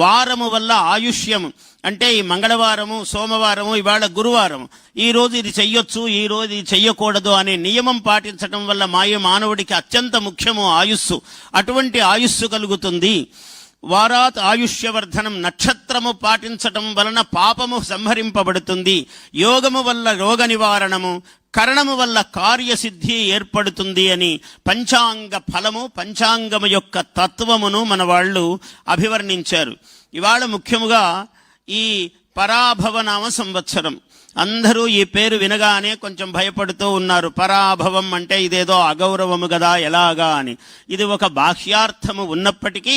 వారము వల్ల ఆయుష్యము అంటే ఈ మంగళవారము, సోమవారము, ఇవాళ గురువారం, ఈరోజు ఇది చెయ్యొచ్చు, ఈరోజు ఇది చెయ్యకూడదు అనే నియమం పాటించడం వల్ల మానవుడికి అత్యంత ముఖ్యము ఆయుస్సు. అటువంటి ఆయుస్సు కలుగుతుంది. వారాత్ ఆయుష్యవర్ధనం, నక్షత్రము పాటించటం వలన పాపము సంహరింపబడుతుంది. యోగము వల్ల రోగ నివారణము, కరణము వల్ల కార్యసిద్ధి ఏర్పడుతుంది అని పంచాంగ ఫలము, పంచాంగము యొక్క తత్వమును మన వాళ్ళు అభివర్ణించారు. ఇవాళ ముఖ్యముగా ఈ పరాభవనామ సంవత్సరం. అందరూ ఈ పేరు వినగానే కొంచెం భయపడుతూ ఉన్నారు. పరాభవం అంటే ఇదేదో అగౌరవము కదా, ఎలాగా అని. ఇది ఒక బాహ్యార్థము ఉన్నప్పటికీ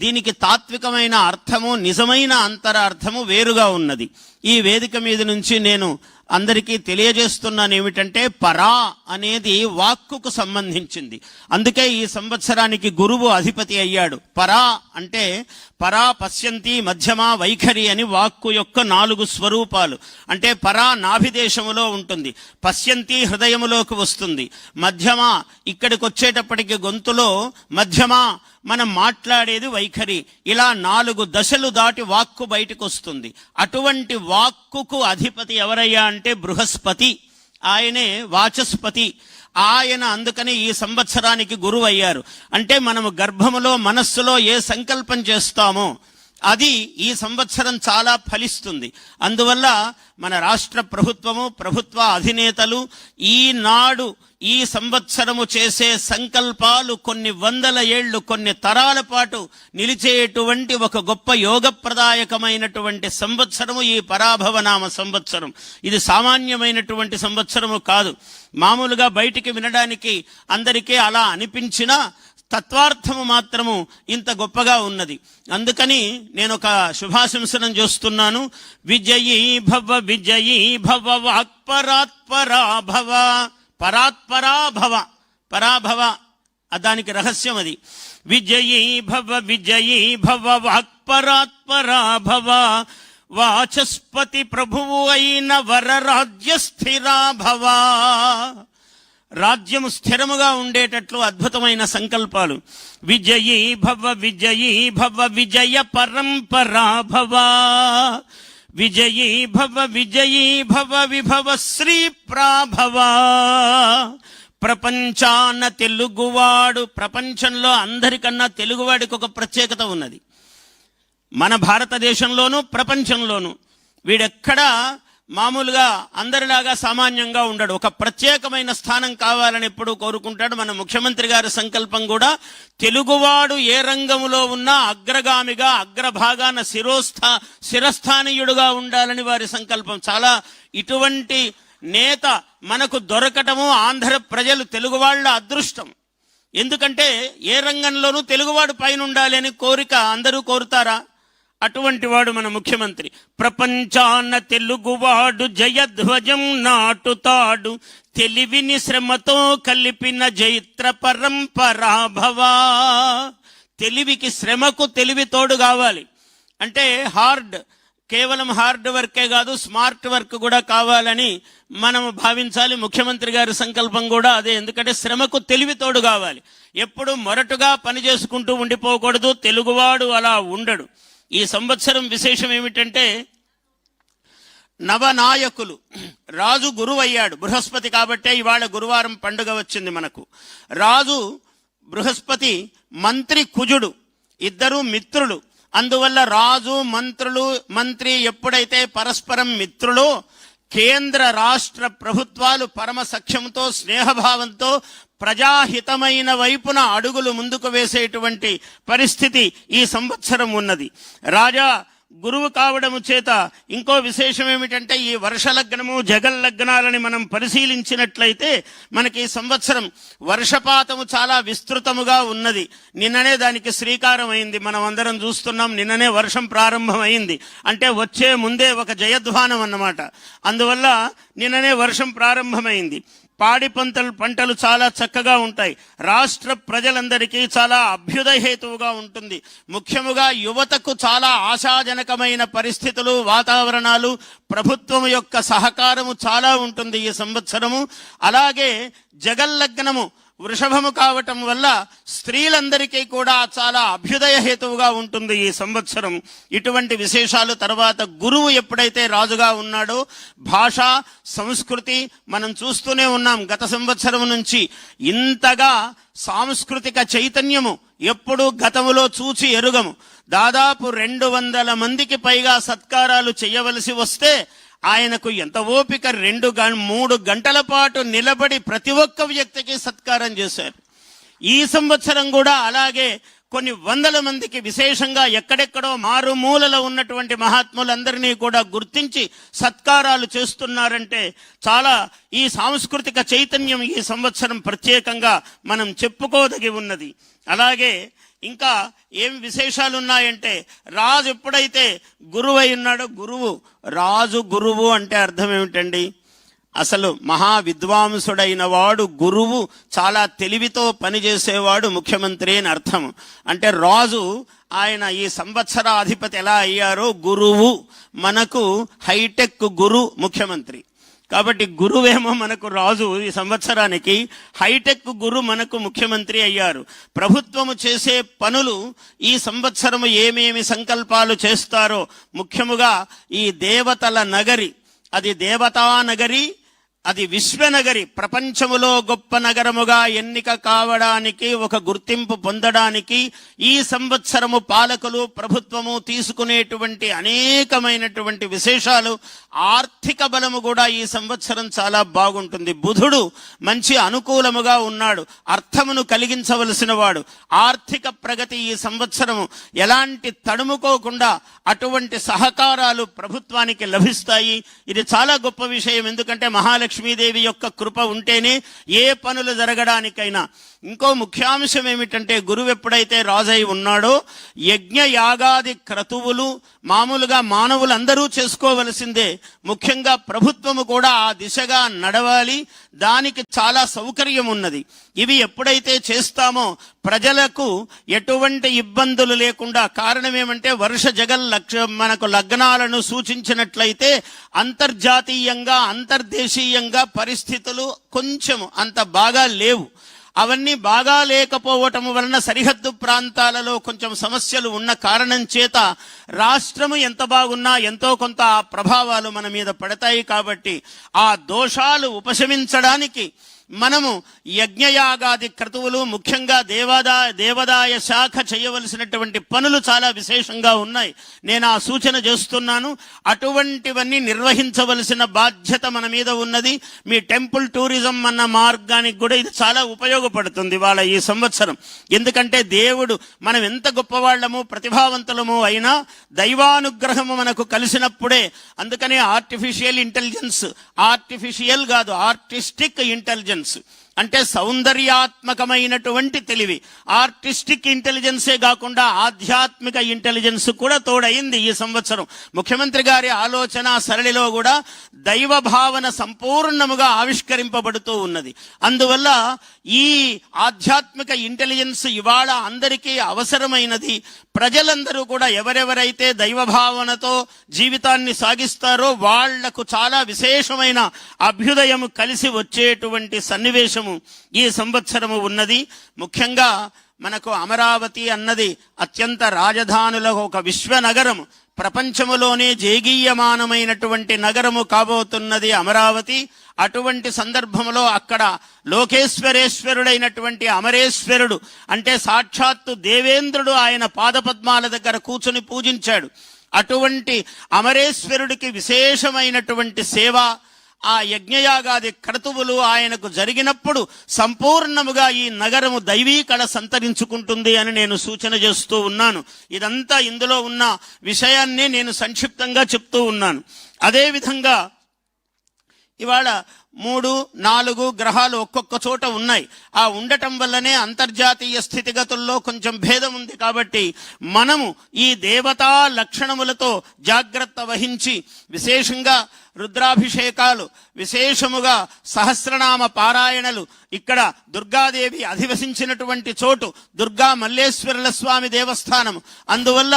దీనికి తాత్వికమైన అర్థము, నిజమైన అంతరార్థము వేరుగా ఉన్నది. ఈ వేదిక మీద నుంచి నేను అందరికీ తెలియజేస్తున్నాను ఏమిటంటే, పరా అనేది వాక్కుకు సంబంధించింది. అందుకే ఈ సంవత్సరానికి గురువు అధిపతి అయ్యాడు. పరా అంటే పరా, పశ్యంతి, మధ్యమ, వైఖరి అని వాక్కు యొక్క 4 స్వరూపాలు. అంటే పరా నాభిదేశములో ఉంటుంది, పశ్యంతి హృదయములోకి వస్తుంది, మధ్యమ ఇక్కడికి వచ్చేటప్పటికి గొంతులో, మధ్యమ మనం మాట్లాడేది వైఖరి. ఇలా 4 దశలు దాటి వాక్కు బయటకు వస్తుంది. అటువంటి వాక్కుకు అధిపతి ఎవరయ్యా అంటే బృహస్పతి. ఆయనే వాచస్పతి. ఆయన అందుకని ఈ సంవత్సరానికి గురువు అయ్యారు. అంటే మనము గర్భములో, మనస్సులో ఏ సంకల్పం చేస్తామో అది ఈ సంవత్సరం చాలా ఫలిస్తుంది. అందువల్ల మన రాష్ట్ర ప్రభుత్వము, ప్రభుత్వ అధినేతలు ఈనాడు ఈ సంవత్సరము చేసే సంకల్పాలు కొన్ని వందల ఏళ్లు, కొన్ని తరాల పాటు నిలిచేటువంటి ఒక గొప్ప యోగప్రదాయకమైనటువంటి సంవత్సరము ఈ పరాభవనామ సంవత్సరం. ఇది సామాన్యమైనటువంటి సంవత్సరము కాదు. మామూలుగా బయటికి వినడానికి అందరికీ అలా అనిపించినా తత్వార్థము మాత్రము ఇంత గొప్పగా ఉన్నది. అందుకని నేను ఒక శుభాశంసనం చేస్తున్నాను. విజయీ భవ, విజయీ భవ, వాక్పరాత్పరా భవ. పరాత్పరా భవ, పరాభవ దానికి రహస్యం అది. విజయీ భవ, విజయీ భవ, వాక్పరాత్పరా భవ. వాచస్పతి ప్రభువు అయిన వరరాజ్య స్థిరా భవ. రాజ్యము స్థిరముగా ఉండేటట్లు అద్భుతమైన సంకల్పాలు. విజయీ భవ, విజయీ భవ, విజయ పరంపరా భవ. విజయీ భవ, విజయీ భవ, విభవ శ్రీ ప్రాభవ. ప్రపంచాన తెలుగువాడు, ప్రపంచంలో అందరికన్నా తెలుగువాడికి ఒక ప్రత్యేకత ఉన్నది. మన భారతదేశంలోనూ ప్రపంచంలోనూ వీడెక్కడా మామూలుగా అందరిలాగా సామాన్యంగా ఉండడు. ఒక ప్రత్యేకమైన స్థానం కావాలని ఎప్పుడూ కోరుకుంటాడు. మన ముఖ్యమంత్రి గారి సంకల్పం కూడా తెలుగువాడు ఏ రంగంలో ఉన్నా అగ్రగామిగా, అగ్రభాగాన శిరస్థానీయుడుగా ఉండాలని వారి సంకల్పం. చాలా ఇటువంటి నేత మనకు దొరకటము ఆంధ్ర ప్రజలు, తెలుగు వాళ్ళ అదృష్టం. ఎందుకంటే ఏ రంగంలోనూ తెలుగువాడు పైన ఉండాలి అని కోరిక అందరూ కోరుతారా? అటువంటి వాడు మన ముఖ్యమంత్రి. ప్రపంచాన తెలుగువాడు జయధ్వజం నాటుతాడు, తెలివిని శ్రమతో కలిపిన జైత్ర పరంపరాభవ. తెలివికి, శ్రమకు తెలివి తోడు కావాలి. అంటే కేవలం హార్డ్ వర్కే కాదు, స్మార్ట్ వర్క్ కూడా కావాలని మనం భావించాలి. ముఖ్యమంత్రి గారి సంకల్పం కూడా అదే. ఎందుకంటే శ్రమకు తెలివి తోడు కావాలి. ఎప్పుడు మొరటుగా పని చేసుకుంటూ ఉండిపోకూడదు. తెలుగువాడు అలా ఉండడు. ఈ సంవత్సరం విశేషం ఏమిటంటే, నవనాయకులు. రాజు గురువు అయ్యాడు, బృహస్పతి కాబట్టే ఇవాళ గురువారం పండుగ వచ్చింది మనకు. రాజు బృహస్పతి, మంత్రి కుజుడు, ఇద్దరు మిత్రులు. అందువల్ల రాజు, మంత్రి ఎప్పుడైతే పరస్పరం మిత్రులో, కేంద్ర రాష్ట్ర ప్రభుత్వాలు పరమ సఖ్యంతో, స్నేహభావంతో ప్రజాహితమైన వైపున అడుగులు ముందుకు వేసేటువంటి పరిస్థితి ఈ సంవత్సరం ఉన్నది. రాజా గురువు కావడము చేత ఇంకో విశేషం ఏమిటంటే, ఈ వర్షలగ్నము, జగల్లగ్నాలని మనం పరిశీలించినట్లయితే మనకి ఈ సంవత్సరం వర్షపాతము చాలా విస్తృతముగా ఉన్నది. నిన్ననే దానికి శ్రీకారం అయింది. మనం అందరం చూస్తున్నాం. నిన్ననే వర్షం ప్రారంభమైంది. అంటే వచ్చే ముందే ఒక జయధ్వానం అన్నమాట. అందువల్ల నిన్ననే వర్షం ప్రారంభమైంది. పాడి పంటలు చాలా చక్కగా ఉంటాయి. రాష్ట్ర ప్రజలందరికీ చాలా అభ్యుదయహేతువుగా ఉంటుంది. ముఖ్యముగా యువతకు చాలా ఆశాజనకమైన పరిస్థితులు, వాతావరణాలు, ప్రభుత్వం యొక్క సహకారము చాలా ఉంటుంది ఈ సంవత్సరము. అలాగే జగల్లగ్నము వృషభము కావటం వల్ల స్త్రీలందరికీ కూడా చాలా అభ్యుదయ హేతువుగా ఉంటుంది ఈ సంవత్సరం. ఇటువంటి విశేషాలు. తర్వాత గురువు ఎప్పుడైతే రాజుగా ఉన్నాడో భాష సంస్కృతి మనం చూస్తూనే ఉన్నాం గత సంవత్సరం నుంచి. ఇంతగా సాంస్కృతిక చైతన్యము ఎప్పుడు గతములో చూచి ఎరుగము. దాదాపు 200 మందికి పైగా సత్కారాలు చేయవలసి వస్తే ఆయనకు ఎంత ఓపిక, 3 గంటల పాటు నిలబడి ప్రతి ఒక్క వ్యక్తికి సత్కారం చేశారు. ఈ సంవత్సరం కూడా అలాగే కొన్ని 100 మందికి విశేషంగా ఎక్కడెక్కడో మారుమూలలో ఉన్నటువంటి మహాత్ములందరినీ కూడా గుర్తించి సత్కారాలు చేస్తున్నారంటే చాలా ఈ సాంస్కృతిక చైతన్యం ఈ సంవత్సరం ప్రత్యేకంగా మనం చెప్పుకోదగి ఉన్నది. అలాగే ఇంకా ఏం విశేషాలు ఉన్నాయంటే, రాజు ఎప్పుడైతే గురువు అయి ఉన్నాడో, రాజు గురువు అంటే అర్థం ఏమిటండి? అసలు మహా విద్వాంసుడైన వాడు గురువు, చాలా తెలివితో పనిచేసేవాడు ముఖ్యమంత్రి అని అర్థం. అంటే రాజు ఆయన ఈ సంవత్సరాధిపతి ఎలా అయ్యారో గురువు మనకు హైటెక్ గురు ముఖ్యమంత్రి. కాబట్టి గురువేమో మనకు రాజు ఈ సంవత్సరానికి, హైటెక్ గురు మనకు ముఖ్యమంత్రి అయ్యారు. ప్రభుత్వము చేసే పనులు ఈ సంవత్సరము ఏమేమి సంకల్పాలు చేస్తారో, ముఖ్యముగా ఈ దేవతల నగరి, అది దేవతా నగరి, అది విశ్వనగరి, ప్రపంచములో గొప్ప నగరముగా ఎన్నిక కావడానికి, ఒక గుర్తింపు పొందడానికి ఈ సంవత్సరము పాలకులు ప్రభుత్వము తీసుకునేటువంటి అనేకమైనటువంటి విశేషాలు. ఆర్థిక బలము కూడా ఈ సంవత్సరం చాలా బాగుంటుంది. బుధుడు మంచి అనుకూలముగా ఉన్నాడు, అర్థమును కలిగించవలసిన వాడు. ఆర్థిక ప్రగతి ఈ సంవత్సరము ఎలాంటి తడుముకోకుండా అటువంటి సహకారాలు ప్రభుత్వానికి లభిస్తాయి. ఇది చాలా గొప్ప విషయం. ఎందుకంటే మహాలక్ష్మీదేవి యొక్క కృప ఉంటేనే ఏ పనులు జరగడానికైనా. ఇంకో ముఖ్యాంశం ఏమిటంటే, గురువు ఎప్పుడైతే రాజై ఉన్నాడో యజ్ఞ యాగాది క్రతువులు మామూలుగా మానవులందరూ చేసుకోవలసిందే. ముఖ్యంగా ప్రభుత్వము కూడా ఆ దిశగా నడవాలి. దానికి చాలా సౌకర్యం ఉన్నది. ఇవి ఎప్పుడైతే చేస్తామో ప్రజలకు ఎటువంటి ఇబ్బందులు లేకుండా, కారణం ఏమంటే వర్ష మనకు లగ్నాలను సూచించినట్లయితే అంతర్జాతీయంగా అంతర్దేశీయంగా పరిస్థితులు కొంచెం అంత బాగా లేవు. అవన్నీ బాగా లేకపోవటం వలన సరిహద్దు ప్రాంతాలలో కొంచెం సమస్యలు ఉన్న కారణం చేత రాష్ట్రము ఎంత బాగున్నా ఎంతో కొంత ప్రభావాలు మన మీద పడతాయి. కాబట్టి ఆ దోషాలు ఉపశమించడానికి మనము యజ్ఞయాగాది క్రతువులు, ముఖ్యంగా దేవాదాయ శాఖ చేయవలసినటువంటి పనులు చాలా విశేషంగా ఉన్నాయి. నేను ఆ సూచన చేస్తున్నాను. అటువంటివన్నీ నిర్వహించవలసిన బాధ్యత మన మీద ఉన్నది. మీ టెంపుల్ టూరిజం అన్న మార్గానికి కూడా ఇది చాలా ఉపయోగపడుతుంది వాళ్ళ ఈ సంవత్సరం. ఎందుకంటే దేవుడు మనం ఎంత గొప్పవాళ్లము ప్రతిభావంతులము అయినా దైవానుగ్రహము మనకు కలిసినప్పుడే. అందుకనే ఆర్టిఫిషియల్ ఇంటెలిజెన్స్, ఆర్టిఫిషియల్ కాదు ఆర్టిస్టిక్ ఇంటెలిజెన్స్ అంటే సౌందర్యాత్మకమైనటువంటి తెలివి. ఆర్టిస్టిక్ ఇంటెలిజెన్సే కాకుండా ఆధ్యాత్మిక ఇంటెలిజెన్స్ కూడా తోడైంది ఈ సంవత్సరం. ముఖ్యమంత్రి గారి ఆలోచన సరళిలో కూడా దైవ భావన సంపూర్ణముగా ఆవిష్కరింపబడుతూ ఉన్నది. అందువల్ల ఈ ఆధ్యాత్మిక ఇంటెలిజెన్స్ ఇవాళ అందరికీ అవసరమైనది. ప్రజలందరూ కూడా ఎవరెవరైతే దైవ భావనతో జీవితాన్ని సాగిస్తారో వాళ్లకు చాలా విశేషమైన అభ్యుదయము కలిసి వచ్చేటువంటి సన్నివేశము ఈ సంవత్సరము ఉన్నది. ముఖ్యంగా మనకు అమరావతి అన్నది అత్యంత రాజధానులకు ఒక విశ్వనగరము, ప్రపంచములోనే జేగీయమానమైనటువంటి నగరము కాబోతున్నది అమరావతి. అటువంటి సందర్భంలో అక్కడ లోకేశ్వరేశ్వరుడైనటువంటి అమరేశ్వరుడు అంటే సాక్షాత్తు దేవేంద్రుడు ఆయన పాదపద్మాల దగ్గర కూర్చుని పూజించాడు. అటువంటి అమరేశ్వరుడికి విశేషమైనటువంటి సేవ, ఆ యజ్ఞయాగాది క్రతువులు ఆయనకు జరిగినప్పుడు సంపూర్ణముగా ఈ నగరము దైవీకళ సంతరించుకుంటుంది అని నేను సూచన చేస్తూ ఉన్నాను. ఇదంతా ఇందులో ఉన్న విషయాన్ని నేను సంక్షిప్తంగా చెప్తూ ఉన్నాను. అదేవిధంగా ఇవాళ 3-4 గ్రహాలు ఒక్కొక్క చోట ఉన్నాయి. ఆ ఉండటం వల్లనే అంతర్జాతీయ స్థితిగతుల్లో కొంచెం భేదం ఉంది. కాబట్టి మనము ఈ దేవతా లక్షణములతో జాగ్రత్త వహించి విశేషంగా రుద్రాభిషేకాలు, విశేషముగా సహస్రనామ పారాయణలు, ఇక్కడ దుర్గాదేవి అధివసించినటువంటి చోటు దుర్గా మల్లేశ్వరుల స్వామి దేవస్థానం. అందువల్ల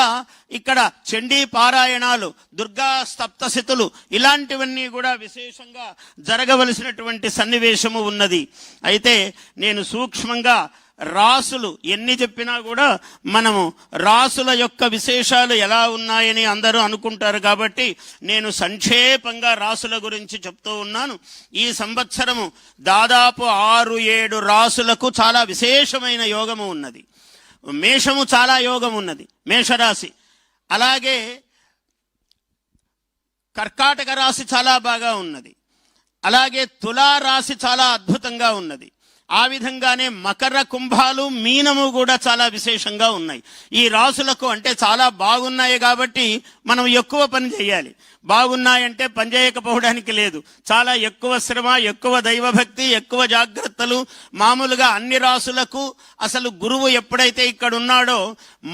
ఇక్కడ చండీ పారాయణాలు, దుర్గా సప్తశతులు ఇలాంటివన్నీ కూడా విశేషంగా జరగవలసినటువంటి సన్నివేశము ఉన్నది. అయితే నేను సూక్ష్మంగా రాసులు ఎన్ని చెప్పినా కూడా మనము రాసుల యొక్క విశేషాలు ఎలా ఉన్నాయని అందరూ అనుకుంటారు కాబట్టి నేను సంక్షేపంగా రాసుల గురించి చెప్తూ ఉన్నాను. ఈ సంవత్సరము దాదాపు 6-7 రాసులకు చాలా విశేషమైన యోగము ఉన్నది. మేషము చాలా యోగం ఉన్నది, మేషరాశి. అలాగే కర్కాటక రాశి చాలా బాగా ఉన్నది. అలాగే తులారాశి చాలా అద్భుతంగా ఉన్నది. ఆ విధంగానే మకర, కుంభాలు, మీనము కూడా చాలా విశేషంగా ఉన్నాయి. ఈ రాసులకు అంటే చాలా బాగున్నాయి కాబట్టి మనం ఎక్కువ పని చేయాలి. బాగున్నాయంటే పని చేయకపోవడానికి లేదు. చాలా ఎక్కువ శ్రమ, ఎక్కువ దైవభక్తి, ఎక్కువ జాగ్రత్తలు. మామూలుగా అన్ని రాసులకు అసలు గురువు ఎప్పుడైతే ఇక్కడ ఉన్నాడో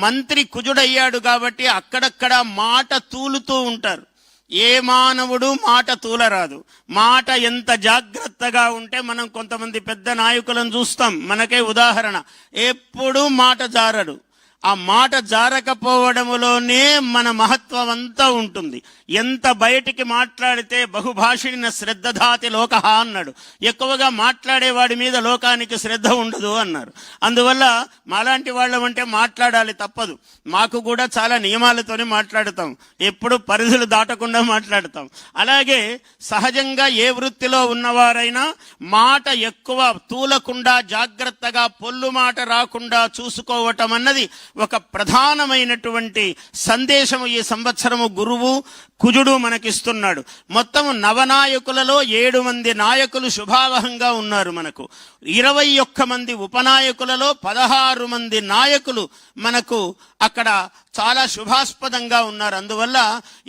మంత్రి కుజుడయ్యాడు కాబట్టి అక్కడక్కడ మాట తూలుతూ ఉంటారు. ఏ మానవుడు మాట తూలరాదు. మాట ఎంత జాగ్రత్తగా ఉంటే మనం కొంతమంది పెద్ద నాయకులను చూస్తాం. మనకే ఉదాహరణ, ఎప్పుడూ మాట జారడు. ఆ మాట జారకపోవడములోనే మన మహత్వం అంతా ఉంటుంది. ఎంత బయటికి మాట్లాడితే బహుభాషిణ శ్రద్ధధాతి లోకః అన్నాడు. ఎక్కువగా మాట్లాడేవాడి మీద లోకానికి శ్రద్ధ ఉండదు అన్నారు. అందువల్ల మాలాంటి వాళ్ళమంటే మాట్లాడాలి, తప్పదు. మాకు కూడా చాలా నియమాలతోనే మాట్లాడుతాం, ఎప్పుడు పరిధులు దాటకుండా మాట్లాడతాం. అలాగే సహజంగా ఏ వృత్తిలో ఉన్నవారైనా మాట ఎక్కువ తూలకుండా జాగ్రత్తగా పొల్లు మాట రాకుండా చూసుకోవటం అన్నది ఒక ప్రధానమైనటువంటి సందేశము ఈ సంవత్సరము గురువు కుజుడు మనకిస్తున్నాడు. మొత్తము నవనాయకులలో 7 మంది నాయకులు శుభావహంగా ఉన్నారు మనకు. 21 మంది ఉపనాయకులలో 16 మంది నాయకులు మనకు అక్కడ చాలా శుభాస్పదంగా ఉన్నారు. అందువల్ల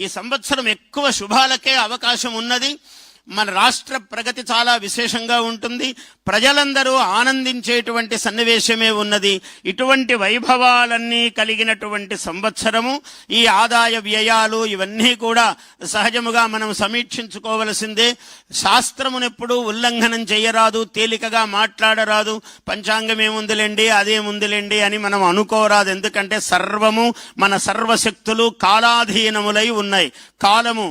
ఈ సంవత్సరం ఎక్కువ శుభాలకే అవకాశం ఉన్నది. మన రాష్ట్ర ప్రగతి చాలా విశేషంగా ఉంటుంది. ప్రజలందరూ ఆనందించేటువంటి సన్నివేశమే ఉన్నది. ఇటువంటి వైభవాలన్నీ కలిగినటువంటి సంవత్సరము. ఈ ఆదాయ వ్యయాలు ఇవన్నీ కూడా సహజముగా మనం సమీక్షించుకోవలసిందే. శాస్త్రమునెప్పుడూ ఉల్లంఘనం చేయరాదు, తేలికగా మాట్లాడరాదు. పంచాంగం ఏముందిలేండి, అదేముందిలేండి అని మనం అనుకోరాదు. ఎందుకంటే సర్వము మన సర్వశక్తులు కాలాధీనములై ఉన్నాయి. కాలము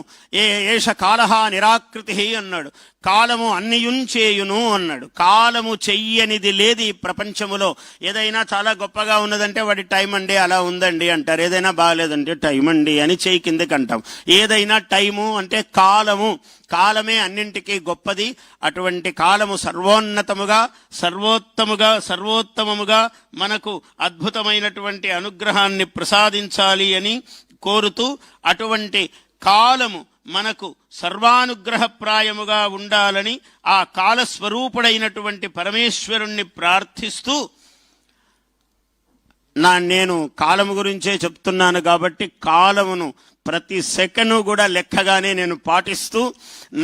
ఏష కాలహ నిరాకృతి అన్నాడు. కాలము అన్నియుంచేయును అన్నాడు. కాలము చెయ్యనిది లేదు ఈ ప్రపంచములో. ఏదైనా చాలా గొప్పగా ఉన్నదంటే వాడి టైం అండి అలా ఉందండి అంటారు. ఏదైనా బాగాలేదంటే టైం అండి అని చెయ్యి కిందకి అంటాం. ఏదైనా టైము అంటే కాలము, కాలమే అన్నింటికీ గొప్పది. అటువంటి కాలము సర్వోన్నతముగా, సర్వోత్తమముగా మనకు అద్భుతమైనటువంటి అనుగ్రహాన్ని ప్రసాదించాలి అని కోరుతూ, అటువంటి కాలము మనకు సర్వానుగ్రహప్రాయముగా ఉండాలని ఆ కాలస్వరూపుడైనటువంటి పరమేశ్వరుణ్ణి ప్రార్థిస్తూ, నేను కాలము గురించే చెప్తున్నాను కాబట్టి కాలమును ప్రతి సెకను కూడా లెక్కగానే నేను పాటిస్తూ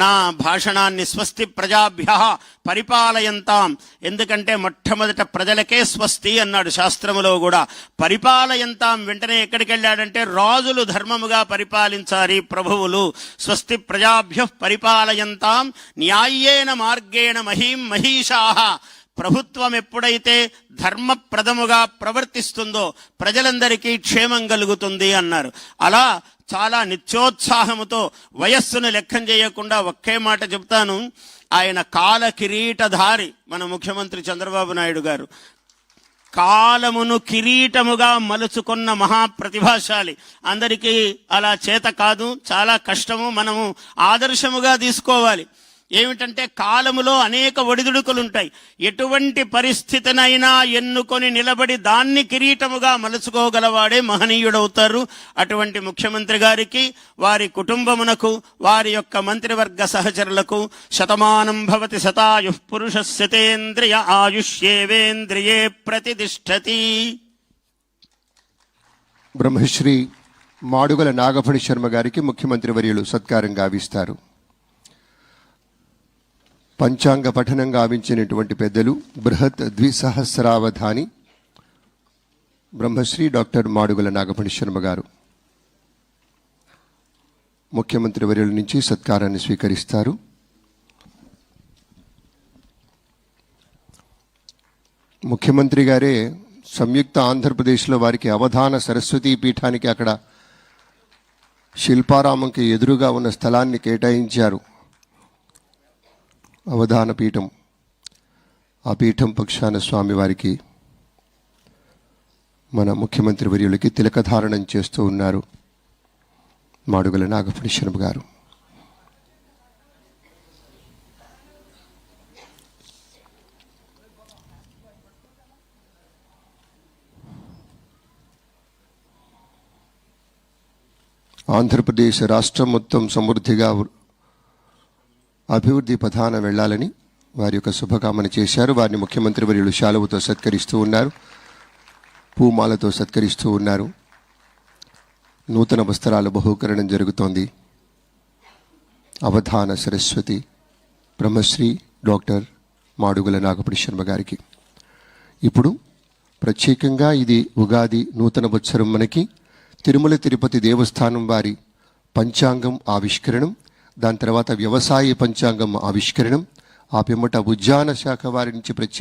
నా భాషణాన్ని స్వస్తి ప్రజాభ్యః పరిపాలయంతాం, ఎందుకంటే మొట్టమొదట ప్రజలకే స్వస్తి అన్నాడు శాస్త్రములో కూడా. పరిపాలయంతాం వెంటనే ఎక్కడికి వెళ్ళాడంటే రాజులు ధర్మముగా పరిపాలించాలి, ప్రభువులు. స్వస్తి ప్రజాభ్యః పరిపాలయంతాం న్యాయేన మార్గేణ మహీం మహీషాః. ప్రభుత్వం ఎప్పుడైతే ధర్మప్రదముగా ప్రవర్తిస్తుందో ప్రజలందరికీ క్షేమం కలుగుతుంది అన్నారు. అలా చాలా నిత్యోత్సాహముతో వయస్సును లెక్కం చేయకుండా ఒకే మాట చెప్తాను. ఆయన కాల కిరీటధారి మన ముఖ్యమంత్రి చంద్రబాబు నాయుడు గారు. కాలమును కిరీటముగా మలుచుకున్న మహాప్రతిభాశాలి. అందరికీ అలా చేత కాదు, చాలా కష్టము. మనము ఆదర్శముగా తీసుకోవాలి. ఏమిటంటే కాలములో అనేక ఒడిదుడుకులుంటాయి. ఎటువంటి పరిస్థితినైనా ఎన్నుకొని నిలబడి దాన్ని కిరీటముగా మలుచుకోగలవాడే మహనీయుడవుతారు. అటువంటి ముఖ్యమంత్రి గారికి, వారి కుటుంబమునకు, వారి యొక్క మంత్రివర్గ సహచరులకు శతమానం భవతి శతాయుః పురుషः శతేంద్రియ ఆయుష్యేవేంద్రియే ప్రతిష్టతి. బ్రహ్మశ్రీ మాడుగుల నాగఫణి శర్మ గారికి ముఖ్యమంత్రి వర్యులు సత్కారం గావిస్తారు. పంచాంగ పఠనం గావించినటువంటి పెద్దలు బృహత్ ద్విసహస్రావధాని బ్రహ్మశ్రీ డాక్టర్ మాడుగుల నాగఫణి శర్మ గారు ముఖ్యమంత్రి వర్యుల నుంచి సత్కారాన్ని స్వీకరిస్తారు. ముఖ్యమంత్రి గారే సంయుక్త ఆంధ్రప్రదేశ్లో వారికి అవధాన సరస్వతీ పీఠానికి అక్కడ శిల్పారామంకి ఎదురుగా ఉన్న స్థలాన్ని కేటాయించారు అవధాన పీఠం. ఆ పీఠం పక్షాన స్వామివారికి మన ముఖ్యమంత్రి వర్యులకి తిలకధారణం చేస్తూ ఉన్నారు మాడుగుల నాగఫణి శర్మ గారు. ఆంధ్రప్రదేశ్ రాష్ట్రం మొత్తం సమృద్ధిగా అభివృద్ధి పథాన వెళ్ళాలని వారి యొక్క శుభకామన చేశారు. వారిని ముఖ్యమంత్రి వర్యులు శాలువతో సత్కరిస్తూ ఉన్నారు, పూమాలతో సత్కరిస్తూ ఉన్నారు. నూతన వస్త్రాల బహూకరణం జరుగుతోంది. అవధాన సరస్వతి బ్రహ్మశ్రీ డాక్టర్ మాడుగుల నాగఫణి శర్మ గారికి. ఇప్పుడు ప్రత్యేకంగా ఇది ఉగాది నూతన వత్సరం. మనకి తిరుమల తిరుపతి దేవస్థానం వారి పంచాంగం ఆవిష్కరణం, దాని తర్వాత వ్యవసాయ పంచాంగం ఆవిష్కరణం, ఆ పిమ్మట ఉద్యాన శాఖ వారి నుంచి ప్రత్యేక